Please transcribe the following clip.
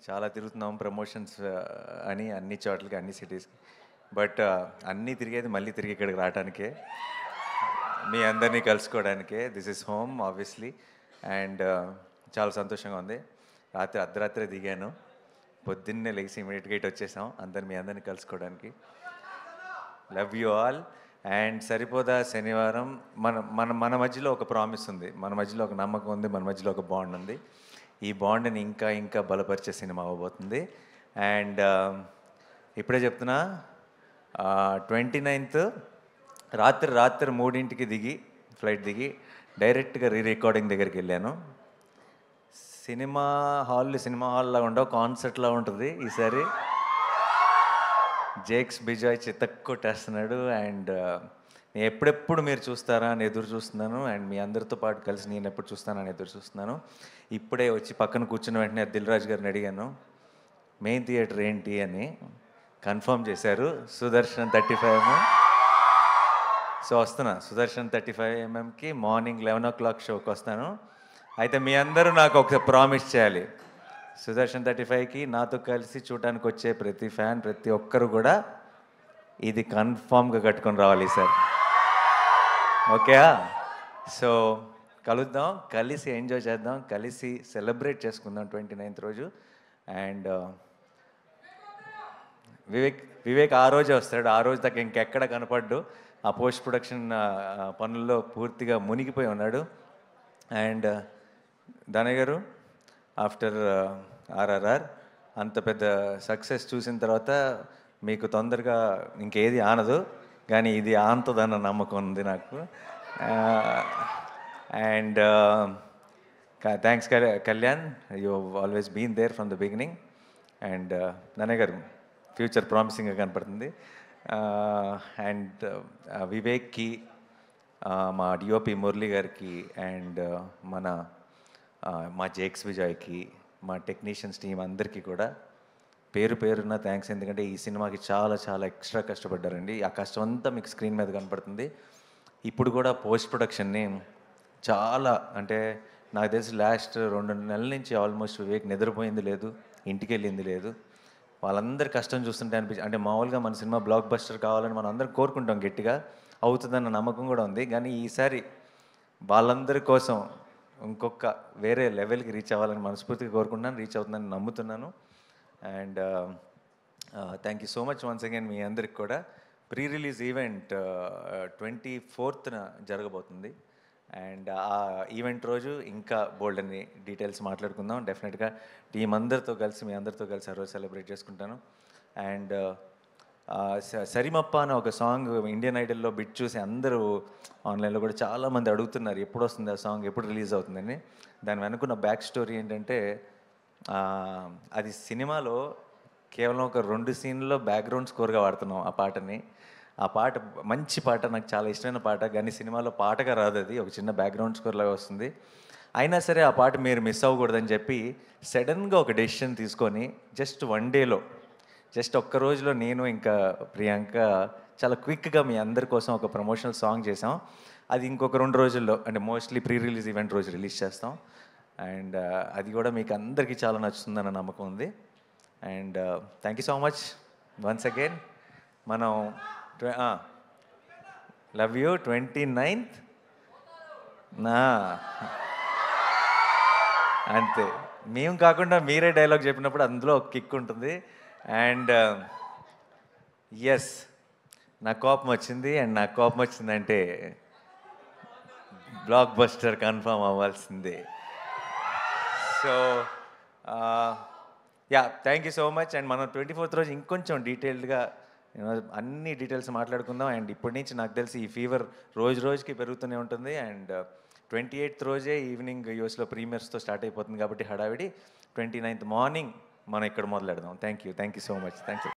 చాలా తిరుగుతున్నాం ప్రమోషన్స్ అని అన్ని చోట్లకి అన్ని సిటీస్కి. బట్ అన్నీ తిరిగేది మళ్ళీ తిరిగి ఇక్కడికి రావడానికే, మీ అందరినీ కలుసుకోవడానికే. This is home obviously. And చాలా సంతోషంగా ఉంది. రాత్రి అర్ధరాత్రే దిగాను, పొద్దున్నే లేచి ఇమీడియట్గా ఇటు వచ్చేసాం మీ అందరినీ కలుసుకోవడానికి. Love you all. అండ్ సరిపోదా శనివారం మన మన మన మధ్యలో ఒక ప్రామిస్ ఉంది, మన మధ్యలో ఒక నమ్మకం ఉంది, మన మధ్యలో ఒక బాండ్ ఉంది. ఈ బాండ్ని ఇంకా ఇంకా బలపరిచే సినిమా అవ్వబోతుంది. అండ్ ఇప్పుడే చెప్తున్నా, 29th రాత్రి 3ంటికి దిగి ఫ్లైట్ దిగి డైరెక్ట్గా రికార్డింగ్ దగ్గరికి వెళ్ళాను. సినిమా హాల్లా ఉండవు, కాన్సర్ట్లా ఉంటుంది ఈసారి. జేక్స్ బిజాయ్ చితక్కొట్టేస్తున్నాడు. అండ్ నేను ఎప్పుడెప్పుడు మీరు చూస్తారా అని ఎదురు చూస్తున్నాను. అండ్ మీ అందరితో పాటు కలిసి నేను ఎప్పుడు చూస్తానని ఎదురు చూస్తున్నాను. ఇప్పుడే వచ్చి పక్కన కూర్చున్న వెంటనే దిల్ రాజు గారిని అడిగాను, మెయిన్ థియేటర్ ఏంటి అని. కన్ఫర్మ్ చేశారు, సుదర్శన్ 35mm. సో వస్తున్నా సుదర్శన్ 35mmకి మార్నింగ్ 11 o'clock షోకి వస్తాను. అయితే మీ అందరూ నాకు ఒక ప్రామిస్ చేయాలి, సుదర్శన్ 35కి నాతో కలిసి చూడటానికి వచ్చే ప్రతి ఫ్యాన్, ప్రతి ఒక్కరు కూడా ఇది కన్ఫామ్గా కట్టుకొని రావాలి సార్. ఓకే? సో కలుద్దాం, కలిసి ఎంజాయ్ చేద్దాం, కలిసి సెలబ్రేట్ చేసుకుందాం 29th రోజు. అండ్ వివేక్ ఆ రోజే వస్తాడు. ఆ రోజు దాకా ఇంకెక్కడ కనపడ్డు, ఆ పోస్ట్ ప్రొడక్షన్ పనుల్లో పూర్తిగా మునిగిపోయి ఉన్నాడు. అండ్ దానయ్య గారు, ఆఫ్టర్ RRR అంత పెద్ద సక్సెస్ చూసిన తర్వాత మీకు తొందరగా ఇంకేది ఆనదు, కానీ ఇది ఆనుతుందన్న నమ్మకం ఉంది నాకు. And thanks Kalyan, you always been there from the beginning. And Nannayya garu, future ప్రామిసింగ్గా కనపడుతుంది. అండ్ వివేక్కి, మా డిఓపి మురళి గారికి, అండ్ మా జేక్స్ విజయ్కి, మా టెక్నీషియన్స్ టీం అందరికీ కూడా పేరు పేరున్న థ్యాంక్స్. ఎందుకంటే ఈ సినిమాకి చాలా చాలా ఎక్స్ట్రా కష్టపడ్డారండి. ఆ కష్టం అంతా మీకు స్క్రీన్ మీద కనపడుతుంది. ఇప్పుడు కూడా పోస్ట్ ప్రొడక్షన్ని చాలా, అంటే నాకు తెలిసి లాస్ట్ 2 నెలల నుంచి ఆల్మోస్ట్ వివేక్ నిద్రపోయింది లేదు, ఇంటికి వెళ్ళింది లేదు. వాళ్ళందరి కష్టం చూస్తుంటే అంటే మామూలుగా మన సినిమా బ్లాక్ బస్టర్ కావాలని మనం అందరం కోరుకుంటాం, గట్టిగా అవుతుందన్న నమ్మకం కూడా ఉంది. కానీ ఈసారి వాళ్ళందరి కోసం ఇంకొక వేరే లెవెల్కి రీచ్ అవ్వాలని మనస్ఫూర్తిగా కోరుకుంటున్నాను, రీచ్ అవుతుందని నమ్ముతున్నాను. And thank you so much once again మీ అందరికి కూడా. ప్రీ రిలీజ్ ఈవెంట్ 24th జరగబోతుంది. అండ్ ఆ ఈవెంట్ రోజు ఇంకా బోల్డ్ అని డీటెయిల్స్ మాట్లాడుకుందాం. డెఫినెట్గా టీం అందరితో కలిసి, మీ అందరితో కలిసి ఆ రోజు సెలబ్రేట్ చేసుకుంటాను. అండ్ సరిమప్ప అనే ఒక సాంగ్ ఇండియన్ ఐడల్లో బిట్ చూసి అందరూ ఆన్లైన్లో కూడా చాలామంది అడుగుతున్నారు, ఎప్పుడు వస్తుంది ఆ సాంగ్, ఎప్పుడు రిలీజ్ అవుతుందని. దాని వెనుకున్న బ్యాక్ స్టోరీ ఏంటంటే, అది సినిమాలో కేవలం ఒక 2 సీన్లలో బ్యాక్గ్రౌండ్ స్కోర్గా వాడుతున్నాం ఆ పాటని. ఆ పాట మంచి పాట, నాకు చాలా ఇష్టమైన పాట, కానీ సినిమాలో పాటగా రాదు, అది ఒక చిన్న బ్యాక్గ్రౌండ్ స్కోర్ లాగా వస్తుంది. అయినా సరే ఆ పాట మీరు మిస్ అవ్వకూడదని చెప్పి సడన్గా ఒక డెసిషన్ తీసుకొని జస్ట్ 1 డేలో, జస్ట్ ఒక్క రోజులో నేను ఇంకా ప్రియాంక చాలా క్విక్గా మీ అందరి కోసం ఒక ప్రమోషనల్ సాంగ్ చేసాం. అది ఇంకొక 2 రోజుల్లో, అంటే మోస్ట్లీ ప్రీ రిలీజ్ ఈవెంట్ రోజు రిలీజ్ చేస్తాం. అండ్ అది కూడా మీకు అందరికీ చాలా నచ్చుతుందన్న నమ్మకం ఉంది. And thank you so much once again. మనం లవ్ యూ 29th అంతే. మేము కాకుండా మీరే డైలాగ్ చెప్పినప్పుడు అందులో ఒక కిక్ ఉంటుంది. అండ్ ఎస్, నా కోపం వచ్చింది. అండ్ నాకు కోపం వచ్చిందంటే బ్లాక్ బస్టర్ కన్ఫర్మ్ అవ్వాల్సిందే. So yeah, thank you so much. And మనం 24th రోజు ఇంకొంచెం డీటెయిల్డ్గా అన్ని డీటెయిల్స్ మాట్లాడుకుందాం. అండ్ ఇప్పటి నుంచి నాకు తెలిసి ఈ ఫీవర్ రోజు రోజుకి పెరుగుతూనే ఉంటుంది. అండ్ 28th రోజే ఈవినింగ్ యూఎస్లో ప్రీమియర్స్తో స్టార్ట్ అయిపోతుంది కాబట్టి హడావిడి. 29th మార్నింగ్ మనం ఇక్కడ మొదలెడదాం. Thank you so much. Thank you.